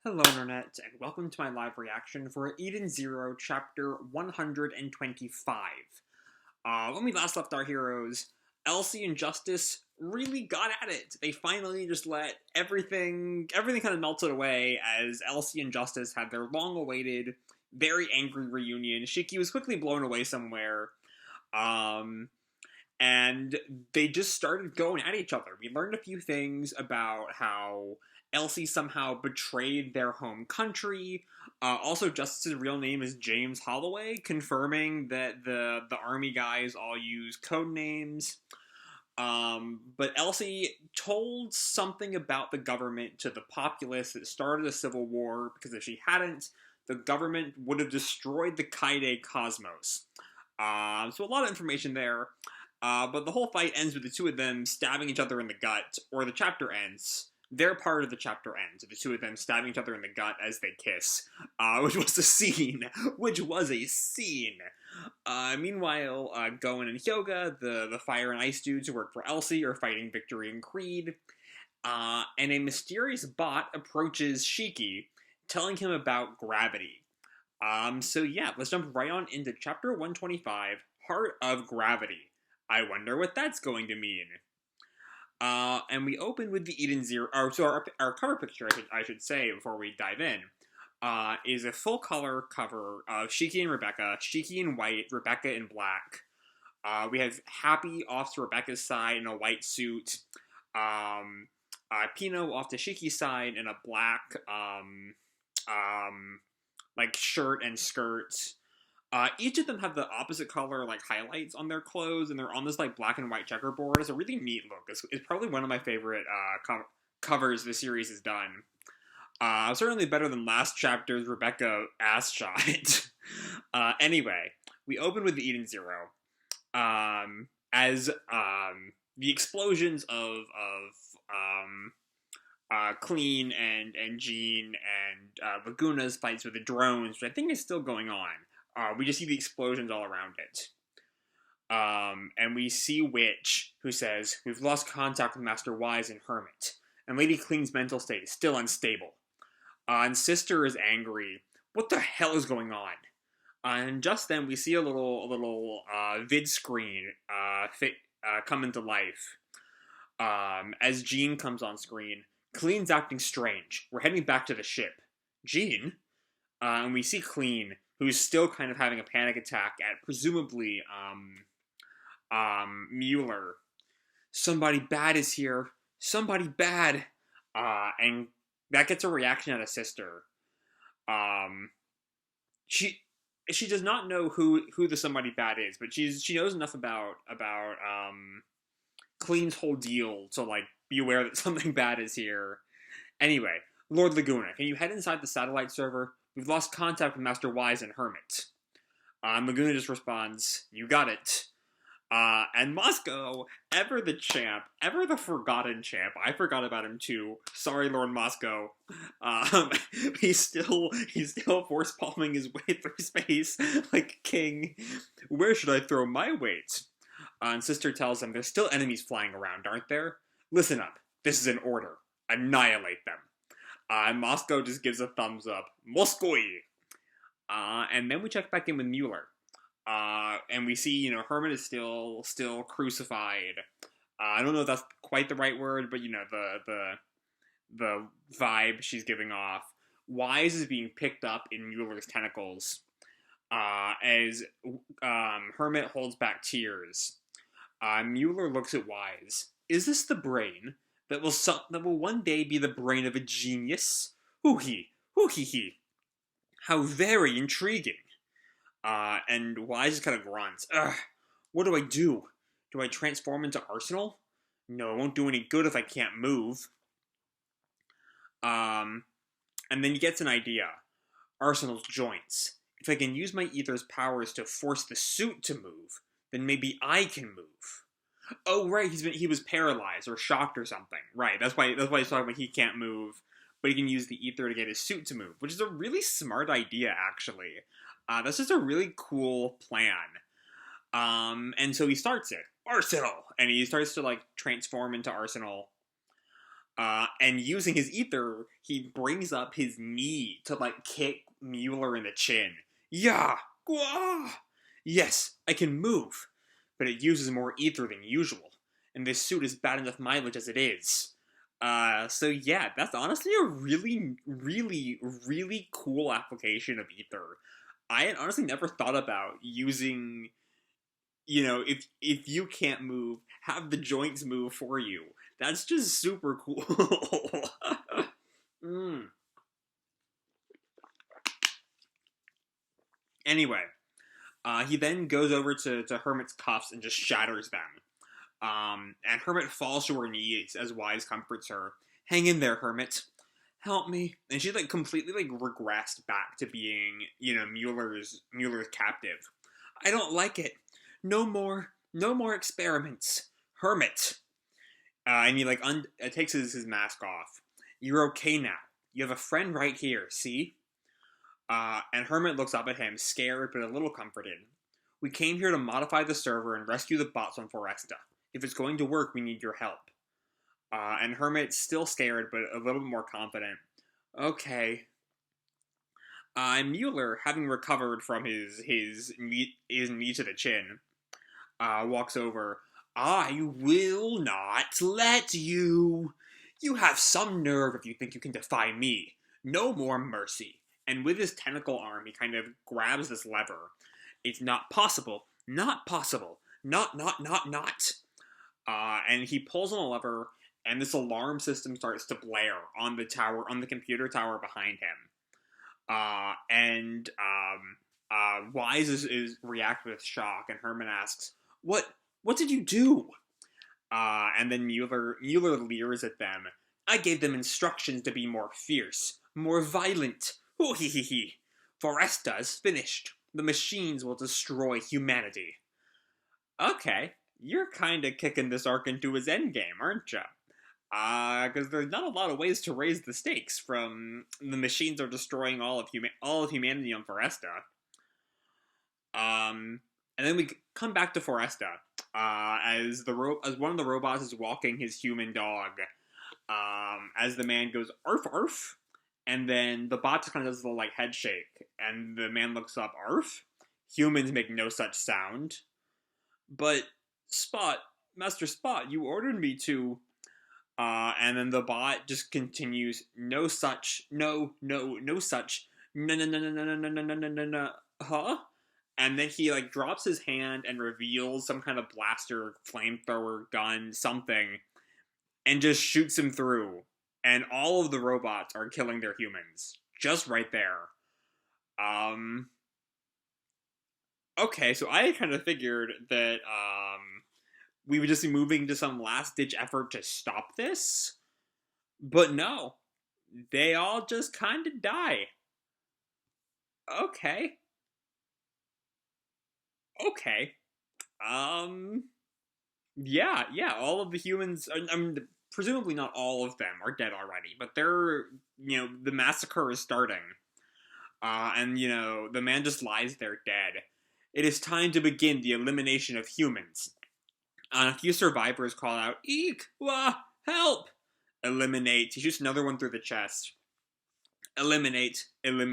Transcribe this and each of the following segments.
Hello Internet, and welcome to my live reaction for Eden Zero, Chapter 125. When we last left our heroes, Elsie and Justice really got at it. They finally just let everything kind of melted away as Elsie and Justice had their long-awaited, very angry reunion. Shiki was quickly blown away somewhere, and they just started going at each other. We learned a few things about how Elsie somehow betrayed their home country. Also, Justice's real name is James Holloway, confirming that the army guys all use code names. But Elsie told something about the government to the populace that started a civil war, because if she hadn't, the government would have destroyed the Kaide cosmos. So a lot of information there. But the whole fight ends with the two of them stabbing each other in the gut, or the chapter ends. Their part of the chapter ends, the two of them stabbing each other in the gut as they kiss, which was a scene. Meanwhile, Goen and Hyoga, the fire and ice dudes who work for Elsie, are fighting Victory and Creed, and a mysterious bot approaches Shiki, telling him about gravity. So yeah, let's jump right on into Chapter 125, Heart of Gravity. I wonder what that's going to mean. And we open with the Eden Zero, so our cover picture, I should say, before we dive in, is a full-color cover of Shiki and Rebecca, Shiki in white, Rebecca in black. We have Happy off to Rebecca's side in a white suit, Pino off to Shiki's side in a black, like, shirt and skirt. Each of them have the opposite color, like, highlights on their clothes, and they're on this, like, black and white checkerboard. It's a really neat look. It's probably one of my favorite covers the series has done. Certainly better than last chapter's Rebecca ass shot. Anyway, we open with the Eden Zero. As the explosions of Kleene and Jinn and Laguna's fights with the drones, which I think is still going on. We just see the explosions all around it. And we see Witch, who says, "We've lost contact with Master Weisz and Hermit, and Lady Kleene's mental state is still unstable." And Sister is angry. What the hell is going on? And just then, we see a little vid screen come into life. As Jean comes on screen, Kleene's acting strange. We're heading back to the ship. Jean? And we see Kleene, who's still kind of having a panic attack at, presumably, Müller. Somebody bad is here. Somebody bad. And that gets a reaction out of Sister. She does not know who the somebody bad is, but she knows enough about Kleene's whole deal to, like, be aware that something bad is here. Anyway, Lord Laguna, can you head inside the satellite server? We've lost contact with Master Weisz and Hermit. Laguna just responds, "You got it." And Moscow, ever the champ, ever the forgotten champ. I forgot about him too. Sorry, Lord Moscow. He's still force palming his way through space like a king. Where should I throw my weight? And Sister tells him, there's still enemies flying around, aren't there? Listen up. This is an order. Annihilate them. And Moscow just gives a thumbs up. Moskoy! And then we check back in with Müller. And we see, Hermit is still crucified. I don't know if that's quite the right word, but, the vibe she's giving off. Weisz is being picked up in Müller's tentacles. As Hermit holds back tears. Müller looks at Weisz. Is this the brain that will one day be the brain of a genius? Hoo-hee. How very intriguing. And Weisz just kind of grunts. Ugh, what do I do? Do I transform into Arsenal? No, it won't do any good if I can't move. And then he gets an idea. Arsenal's joints. If I can use my ether's powers to force the suit to move, then maybe I can move. Oh, right, he was paralyzed or shocked or something. Right, that's why he's talking about he can't move, but he can use the ether to get his suit to move, which is a really smart idea, actually. That's just a really cool plan. And so he starts it. Arsenal! And he starts to, like, transform into Arsenal. And using his ether, he brings up his knee to, like, kick Müller in the chin. Yeah! Gwah! Yes, I can move, but it uses more ether than usual, and this suit is bad enough mileage as it is. So yeah, that's honestly a really, really, really cool application of ether. I had honestly never thought about using, if you can't move, have the joints move for you. That's just super cool. mm. Anyway, he then goes over to Hermit's cuffs and just shatters them. And Hermit falls to her knees as Weisz comforts her. Hang in there, Hermit. Help me. And she, like, completely, like, regressed back to being, Müller's captive. I don't like it. No more experiments. Hermit. And he, like, takes his mask off. You're okay now. You have a friend right here, see? And Hermit looks up at him, scared but a little comforted. We came here to modify the server and rescue the bots on Foresta. If it's going to work, we need your help. And Hermit's still scared, but a little bit more confident. Okay. Müller, having recovered from his knee to the chin, walks over. I will not let you. You have some nerve if you think you can defy me. No more mercy. And with his tentacle arm, he kind of grabs this lever. It's not possible. Not possible. Not. And he pulls on a lever, and this alarm system starts to blare on the computer tower behind him. Weisz is react with shock, and Herman asks, What did you do? And then Müller leers at them. I gave them instructions to be more fierce, more violent. Hoo hee hee hee. Foresta is finished. The machines will destroy humanity. Okay, you're kinda kicking this arc into his endgame, aren't ya? Because there's not a lot of ways to raise the stakes from the machines are destroying all of humanity on Foresta. And then we come back to Foresta, as one of the robots is walking his human dog, as the man goes, arf, arf, and then the bot just kind of does a little, like, head shake, and the man looks up, arf? Humans make no such sound. But, Master Spot, you ordered me to, and then the bot just continues, no such, no such, no, huh? And then he, like, drops his hand and reveals some kind of blaster, flamethrower, gun, something, and just shoots him through. And all of the robots are killing their humans. Just right there. Okay, so I kind of figured that, we would just be moving to some last-ditch effort to stop this. But no. They all just kind of die. Okay. Yeah, all of the humans, I mean, presumably not all of them are dead already, but they're, the massacre is starting. And, the man just lies there dead. It is time to begin the elimination of humans. And a few survivors call out, Eek! Wah! Help! Eliminate. He shoots another one through the chest. Eliminate. They're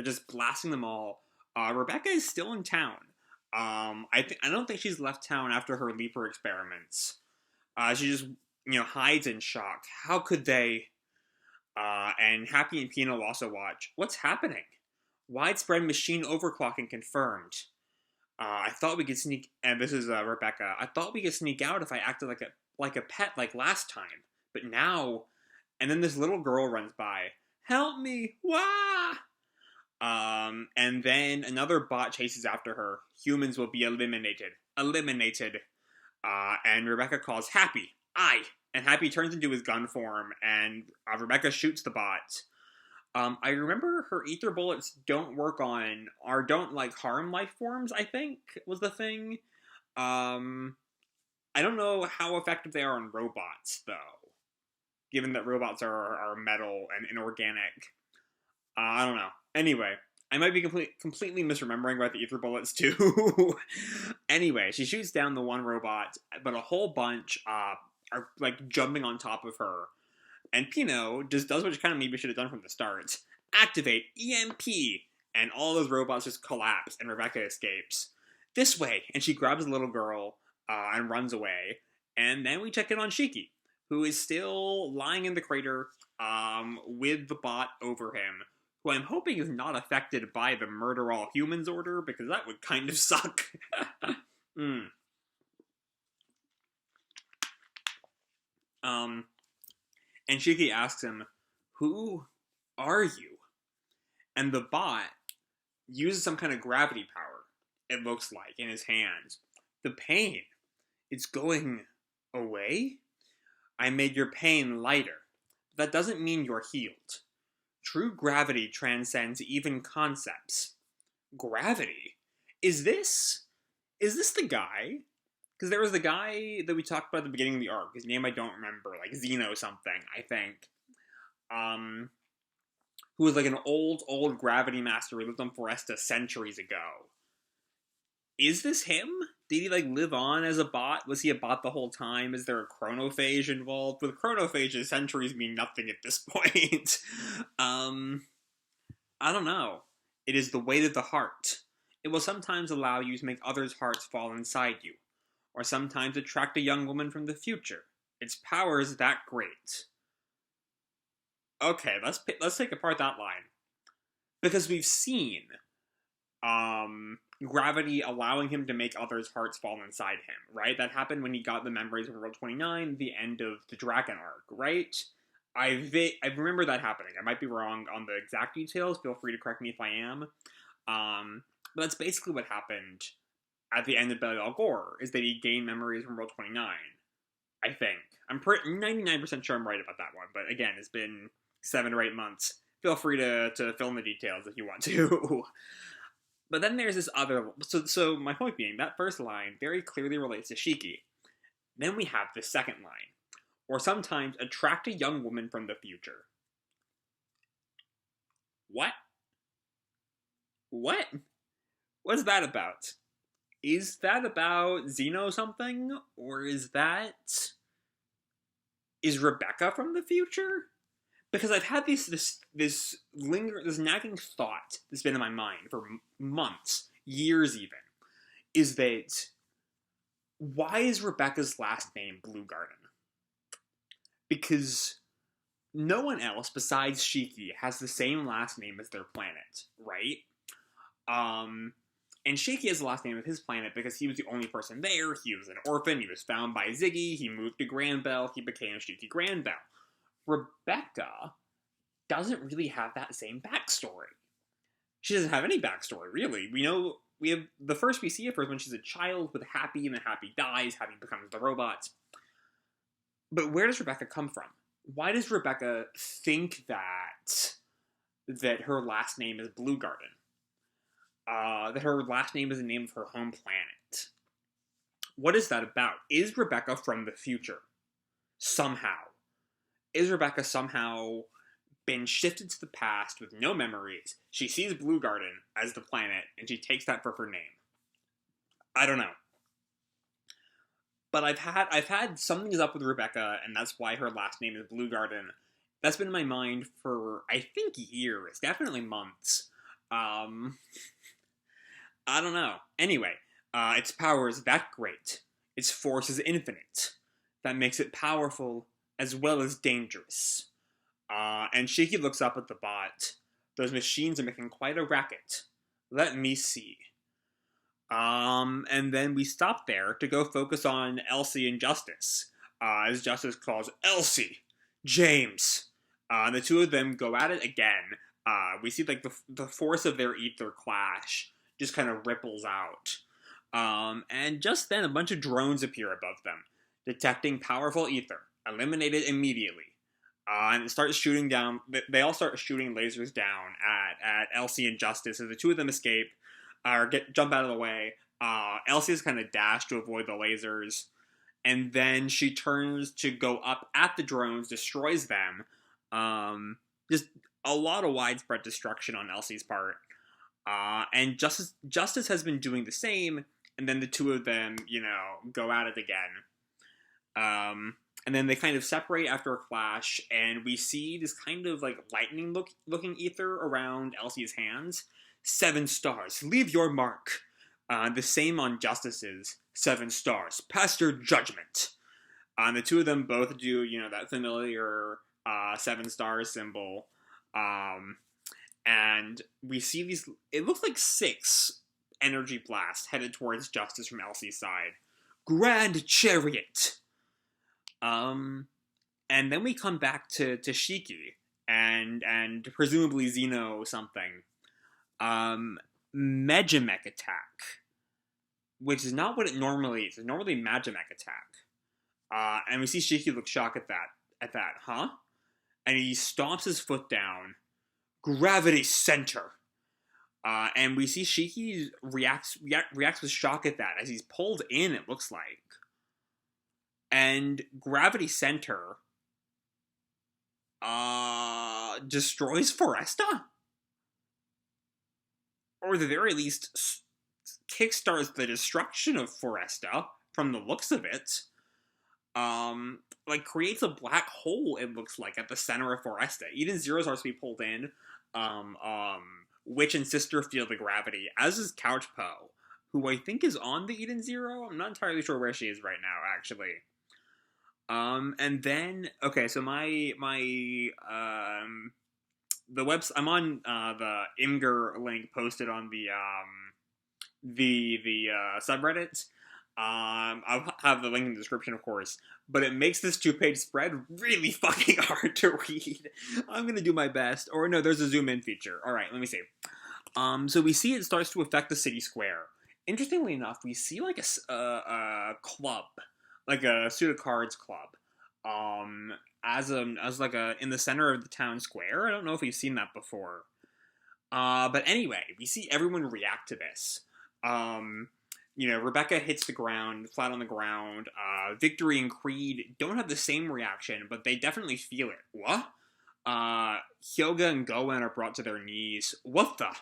just blasting them all. Rebecca is still in town. I don't think she's left town after her leaper experiments. She just, hides in shock. How could they? And Happy and Pina will also watch. What's happening? Widespread machine overclocking confirmed. I thought we could sneak, and this is Rebecca. I thought we could sneak out if I acted like a pet like last time. But now, and then this little girl runs by. Help me! Wah! And then another bot chases after her. Humans will be eliminated. And Rebecca calls Happy. Aye! And Happy turns into his gun form, and Rebecca shoots the bot. I remember her ether bullets don't harm life forms, I think, was the thing. I don't know how effective they are on robots, though. Given that robots are metal and inorganic. I don't know. Anyway, I might be completely misremembering about the ether bullets, too. Anyway, she shoots down the one robot, but a whole bunch are like jumping on top of her. And Pino just does what she kind of maybe should have done from the start. Activate EMP! And all those robots just collapse, and Rebecca escapes. This way! And she grabs the little girl and runs away. And then we check in on Shiki, who is still lying in the crater with the bot over him, who I'm hoping is not affected by the murder all humans order, because that would kind of suck. And Shiki asks him, "Who are you?" And the bot uses some kind of gravity power, it looks like, in his hands. The pain, it's going away? I made your pain lighter. That doesn't mean you're healed. True gravity transcends even concepts. Gravity? Is this the guy? Because there was the guy that we talked about at the beginning of the arc. His name I don't remember, like Xeno something, I think. Who was like an old gravity master who lived on Foresta centuries ago. Is this him? Did he like live on as a bot? Was he a bot the whole time? Is there a chronophage involved? With chronophages, centuries mean nothing at this point. I don't know. It is the weight of the heart. It will sometimes allow you to make others' hearts fall inside you, or sometimes attract a young woman from the future. Its power is that great. Okay, let's take apart that line. Because we've seen gravity allowing him to make others' hearts fall inside him, right? That happened when he got the memories from World 29, the end of the Dragon arc, right? I remember that happening. I might be wrong on the exact details. Feel free to correct me if I am. But that's basically what happened at the end of Battle Al Ghor, is that he gained memories from World 29. I think. I'm 99% sure I'm right about that one, but again, it's been 7 or 8 months. Feel free to fill in the details if you want to. But then there's this other... So my point being, that first line very clearly relates to Shiki. Then we have the second line. Or sometimes attract a young woman from the future. What? What? What's that about? Is that about Xeno something? Or is Rebecca from the future? Because I've had this nagging thought that's been in my mind for months, years even, is that why is Rebecca's last name Blue Garden? Because no one else besides Shiki has the same last name as their planet, right? And Shiki has the last name of his planet because he was the only person there. He was an orphan. He was found by Ziggy. He moved to Granbell. He became Shiki Granbell. Rebecca doesn't really have that same backstory. She doesn't have any backstory, really. We have the first we see of her is when she's a child with Happy, and then Happy dies. Happy becomes the robot. But where does Rebecca come from? Why does Rebecca think that her last name is Blue Garden? That her last name is the name of her home planet. What is that about? Is Rebecca from the future? Somehow. Is Rebecca somehow been shifted to the past with no memories? She sees Blue Garden as the planet, and she takes that for her name. I don't know. But I've had something's up with Rebecca, and that's why her last name is Blue Garden. That's been in my mind for, I think, years. Definitely months. I don't know. Anyway, its power is that great. Its force is infinite. That makes it powerful as well as dangerous. And Shiki looks up at the bot. Those machines are making quite a racket. Let me see. And then we stop there to go focus on Elsie and Justice. As Justice calls Elsie, James. The two of them go at it again. We see like the force of their ether clash just kind of ripples out. And just then a bunch of drones appear above them, detecting powerful ether. Eliminated immediately. And it starts shooting down. They all start shooting lasers down at Elsie and Justice as the two of them escape or jump out of the way. Elsie is kind of dashed to avoid the lasers, and then she turns to go up at the drones, destroys them. Just a lot of widespread destruction on Elsie's part. And Justice has been doing the same, and then the two of them, go at it again. And then they kind of separate after a clash, and we see this kind of like lightning looking ether around Elsie's hands. 7 stars. Leave your mark. The same on Justice's. 7 stars. Pass your judgment. The two of them both do, that familiar 7-star symbol. And we see these, it looks like 6 energy blasts headed towards Justice from Elsie's side. Grand Chariot! And then we come back to Shiki and presumably Xeno something. Magimech attack, which is not what it normally is. It's normally Magimech attack. And we see Shiki look shocked at that, huh? And he stomps his foot down. Gravity center. And we see Shiki reacts with shock at that as he's pulled in, it looks like. And Gravity Center destroys Foresta? Or at the very least, kickstarts the destruction of Foresta, from the looks of it. Creates a black hole, it looks like, at the center of Foresta. Eden Zero starts to be pulled in. Witch and Sister feel the gravity, as is Couch Poe, who I think is on the Eden Zero. I'm not entirely sure where she is right now, actually. And then, okay, so the website, I'm on, the Imgur link posted on the subreddit. I'll have the link in the description, of course, but it makes this 2-page spread really fucking hard to read. I'm gonna do my best. Or no, there's a zoom in feature. Alright, let me see. So we see it starts to affect the city square. Interestingly enough, we see like a club, like a suit of cards club, as in the center of the town square. I don't know if we've seen that before. But anyway, we see everyone react to this. Rebecca hits the ground, flat on the ground. Victory and Creed don't have the same reaction, but they definitely feel it. What? Hyoga and Goen are brought to their knees. What the?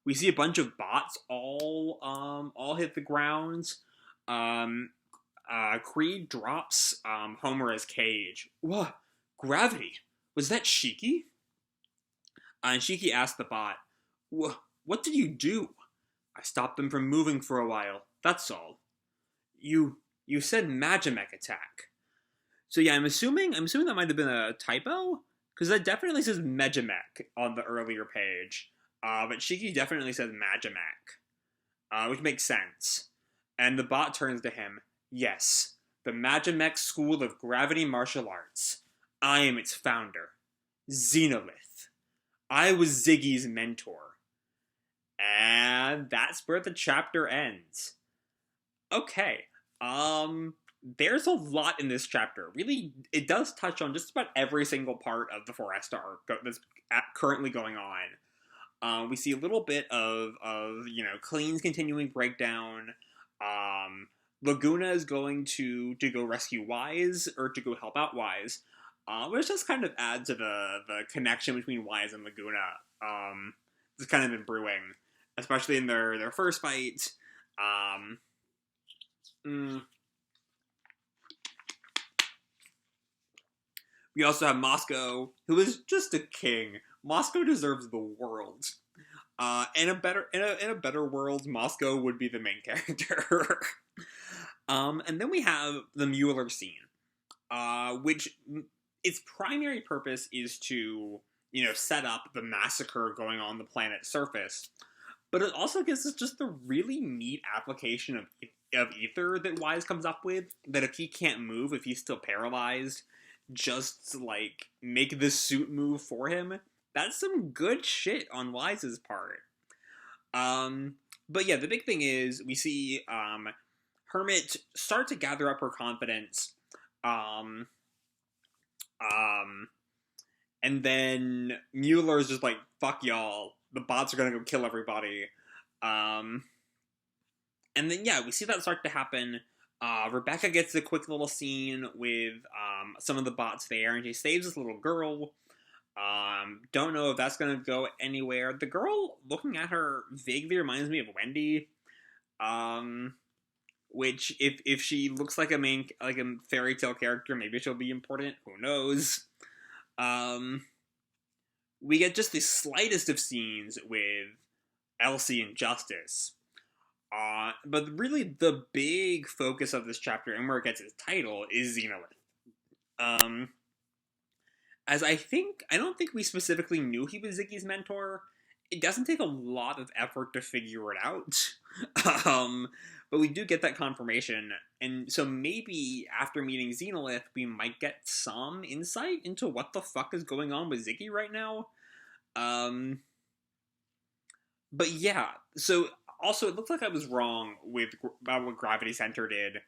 We see a bunch of bots all hit the ground. Creed drops Homura's cage. What? Gravity? Was that Shiki? And Shiki asked the bot, what did you do? I stopped them from moving for a while. That's all. You said Magimech attack. So yeah, I'm assuming that might have been a typo, because that definitely says Magimech on the earlier page. But Shiki definitely says Magimech, which makes sense. And the bot turns to him. Yes, the Magimech School of Gravity Martial Arts. I am its founder, Xenolith. I was Ziggy's mentor. And that's where the chapter ends. Okay, there's a lot in this chapter. Really, it does touch on just about every single part of the Foresta arc that's currently going on. We see a little bit of Kleene's continuing breakdown. Laguna is going to go rescue Weisz, or to go help out Weisz, which just kind of adds to the connection between Weisz and Laguna. It's kind of been brewing, especially in their first fight. We also have Moscow, who is just a king. Moscow deserves the world. In a better world, Moscow would be the main character. And then we have the Müller scene, which its primary purpose is to, set up the massacre going on the planet's surface. But it also gives us just the really neat application of ether that Weisz comes up with, that if he can't move, if he's still paralyzed, just, make the suit move for him. That's some good shit on Weisz's part. But yeah, the big thing is, we see, Hermit start to gather up her confidence, and then Müller's just like, fuck y'all, the bots are gonna go kill everybody. And then, yeah, we see that start to happen. Rebecca gets a quick little scene with, some of the bots there, and she saves this little girl. Don't know if that's gonna go anywhere. The girl, looking at her, vaguely reminds me of Wendy. which if she looks like a fairy tale character, maybe she'll be important. Who knows? We get just the slightest of scenes with Elsie and Justice. But really the big focus of this chapter, and where it gets its title, is Xenolith. As I don't think we specifically knew he was Ziggy's mentor. It doesn't take a lot of effort to figure it out. But we do get that confirmation, and so maybe after meeting Xenolith, we might get some insight into what the fuck is going on with Ziggy right now. But yeah, so also it looks like I was wrong about what Gravity Center did,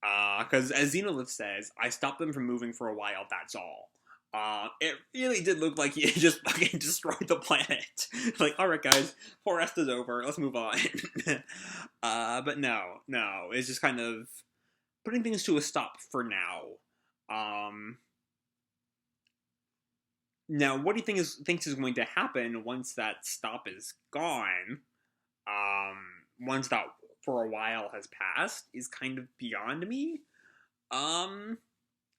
because as Xenolith says, I stopped them from moving for a while, that's all. It really did look like he just fucking destroyed the planet. Like, alright guys, Foresta's over, let's move on. But no, it's just kind of putting things to a stop for now. Now, what do you thinks is going to happen once that stop is gone? Once that for a while has passed is kind of beyond me.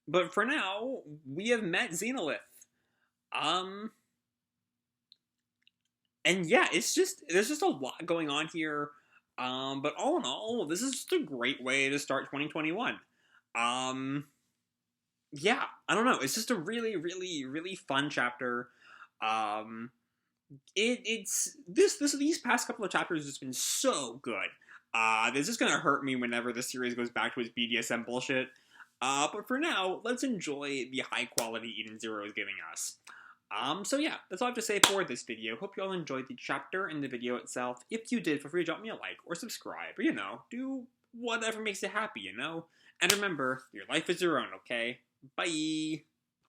But for now, we have met Xenolith. And yeah, there's just a lot going on here. But all in all, this is just a great way to start 2021. Yeah, I don't know. It's just a really, really, really fun chapter. These past couple of chapters have just been so good. This is gonna hurt me whenever the series goes back to its BDSM bullshit. But for now, let's enjoy the high quality Eden Zero is giving us. So yeah, that's all I have to say for this video. Hope you all enjoyed the chapter and the video itself. If you did, feel free to drop me a like or subscribe, or, do whatever makes you happy, And remember, your life is your own, okay? Bye!